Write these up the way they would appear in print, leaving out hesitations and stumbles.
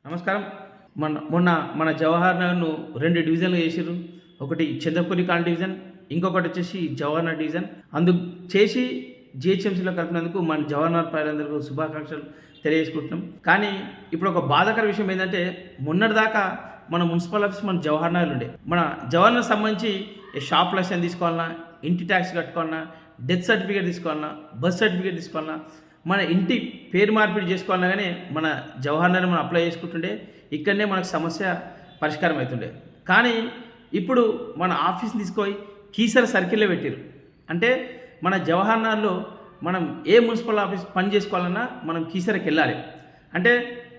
నమస్కారం. మొన్న మన జవహర్ నగర్‌ను 2 డివిజన్‌లుగా చేసిర్రు. ఒకటి చంద్రపురి కాలనీ డివిజన్, ఇంకొకటి వచ్చేసి జవహర్ నగర్ డివిజన్. చేసి జీహెచ్ఎంసీలో కలిపినందుకు మన జవహర్ నగర్ ప్రజలందరికీ శుభాకాంక్షలు తెలియజేసుకుంటున్నాం. కానీ ఇప్పుడు ఒక బాధాకర విషయం ఏంటంటే, మొన్నటిదాకా మన మున్సిపల్ ఆఫీస్ మన జవహర్ నగర్‌లో ఉండే. మన జవహర్ నగర్ సంబంధించి షాప్ లైసెన్స్ తీసుకోవాలన్నా, ఇంటి ట్యాక్స్ కట్టుకోవాలన్నా, డెత్ సర్టిఫికేట్ తీసుకోవాలన్నా, బర్త్ సర్టిఫికేట్ తీసుకోవాలన్నా, మన ఇంటి పేరు మార్పిడి చేసుకోవాలన్నా కానీ మన జవహర్ నగర్ మనం అప్లై చేసుకుంటుండే. ఇక్కడనే మనకు సమస్య పరిష్కారం అవుతుండే. కానీ ఇప్పుడు మన ఆఫీస్ని తీసుకొని కీసర సర్కిల్లో పెట్టారు. అంటే మన జవహర్ నగర్లో మనం ఏ మున్సిపల్ ఆఫీస్ పని చేసుకోవాలన్నా మనం కీసరకి వెళ్ళాలి. అంటే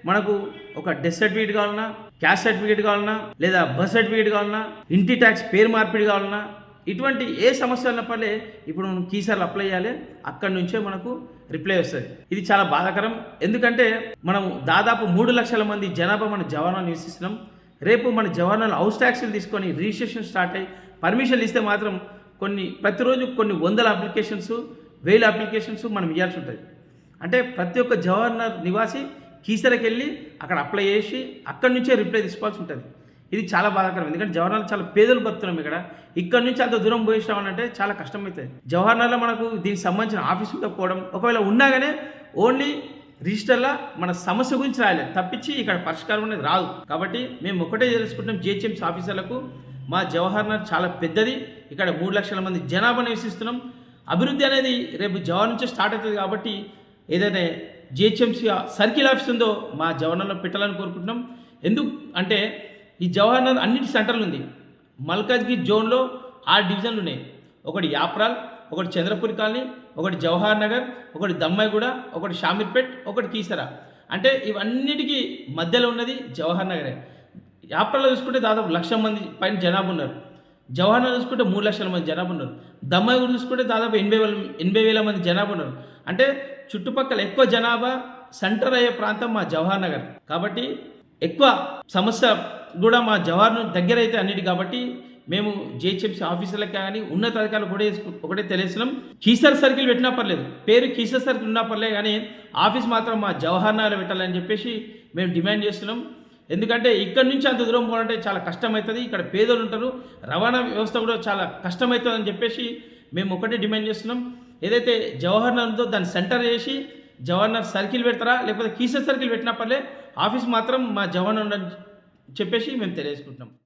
మనకు ఒక డెత్ సర్టిఫికేట్ కావాలన్నా, క్యాస్ట్ సర్టిఫికేట్ కావాలన్నా, లేదా బర్త్ సర్టిఫికేట్ కావాలన్నా, ఇంటి ట్యాక్స్ పేరు మార్పిడి కావాలన్నా, ఇటువంటి ఏ సమస్య ఉన్నప్పుడే ఇప్పుడు మనం కీసర్లు అప్లై చేయాలి. అక్కడి నుంచే మనకు రిప్లై వస్తుంది. ఇది చాలా బాధాకరం. ఎందుకంటే మనం దాదాపు 3 లక్షల మంది జనాభా మన జవహర్ నివసిస్తున్నాం. రేపు మన జవహర్ హౌస్ ట్యాక్స్లు తీసుకొని రిజిస్ట్రేషన్ స్టార్ట్ అయ్యి పర్మిషన్లు ఇస్తే మాత్రం ప్రతిరోజు కొన్ని వందల అప్లికేషన్స్, వేల అప్లికేషన్స్ మనం ఇవ్వాల్సి ఉంటుంది. అంటే ప్రతి ఒక్క జవహర్ నివాసి కీసరకి వెళ్ళి అక్కడ అప్లై చేసి అక్కడి నుంచే రిప్లై తీసుకోవాల్సి ఉంటుంది. ఇది చాలా బాధాకరం. ఎందుకంటే జవహర్ చాలా పేదలు బతున్నాం. ఇక్కడ నుంచి అంత దూరం పోయిస్తామనంటే చాలా కష్టమవుతుంది. జవహర్ నగర్లో మనకు దీనికి సంబంధించిన ఆఫీస్ ఉండకపోవడం, ఒకవేళ ఉన్నాగానే ఓన్లీ రిజిస్టర్లో మన సమస్య గురించి రాయాలి తప్పించి ఇక్కడ పరిష్కారం అనేది రాదు. కాబట్టి మేము ఒకటే తెలుసుకుంటాం, జిహెచ్ఎంసీ ఆఫీసర్లకు మా జవహర్ నగర్ చాలా పెద్దది. ఇక్కడ 3 లక్షల మంది జనాభా నివసిస్తున్నాం. అభివృద్ధి అనేది రేపు జవహర్ నుంచే స్టార్ట్ అవుతుంది. కాబట్టి ఏదైతే జిహెచ్ఎంసీ సర్కిల్ ఆఫీస్ ఉందో మా జవహర్ నగర్లో పెట్టాలని కోరుకుంటున్నాం. ఎందుకు అంటే ఈ జవహర్ నగర్ అన్నిటి సెంటర్లు ఉంది. మల్కాజ్గిరి జోన్లో 6 డివిజన్లు ఉన్నాయి. ఒకటి యాప్రాల్, ఒకటి చంద్రపురి కాలనీ, ఒకటి జవహర్ నగర్, ఒకటి దమ్మాయిగూడ, ఒకటి షామీర్పేట్, ఒకటి కీసర. అంటే ఇవన్నిటికీ మధ్యలో ఉన్నది జవహర్ నగరే. యాప్రాల్లో చూసుకుంటే దాదాపు 1,00,000 మంది పైన జనాభా ఉన్నారు. జవహర్ నగర్ చూసుకుంటే 3 లక్షల మంది జనాభా ఉన్నారు. దమ్మాయిగూడ చూసుకుంటే దాదాపు 80,000 మంది జనాభా ఉన్నారు. అంటే చుట్టుపక్కల ఎక్కువ జనాభా సెంటర్ అయ్యే ప్రాంతం మా జవహర్ నగర్. కాబట్టి ఎక్కువ సమస్య కూడా మా జవహర్ దగ్గర అయితే అన్నిటి. కాబట్టి మేము జిహెచ్ఎంసీ ఆఫీసర్లకు కానీ ఉన్నత అధికారులు కూడా ఒకటే తెలియజేస్తున్నాం, కీసర్ సర్కిల్ పెట్టినా పర్లేదు, పేరు కీసర్ సర్కిల్ ఉన్నా పర్లేదు, కానీ ఆఫీస్ మాత్రం మా జవహర్ నగర్లో పెట్టాలని చెప్పేసి మేము డిమాండ్ చేస్తున్నాం. ఎందుకంటే ఇక్కడ నుంచి అంత దూరం పోవాలంటే చాలా కష్టమవుతుంది. ఇక్కడ పేదలు ఉంటారు, రవాణా వ్యవస్థ కూడా చాలా కష్టమవుతుంది అని చెప్పేసి మేము ఒకటే డిమాండ్ చేస్తున్నాం. ఏదైతే జవహర్ నగర్ ఉందో దాన్ని సెంటర్ చేసి జవహర్ నగర్ సర్కిల్ పెడతారా, లేకపోతే కీసర్ సర్కిల్ పెట్టినా పర్లే, ఆఫీస్ మాత్రం మా జవహర్ నగర్ చెప్పేసి మేము తెలియజేసుకుంటున్నాం.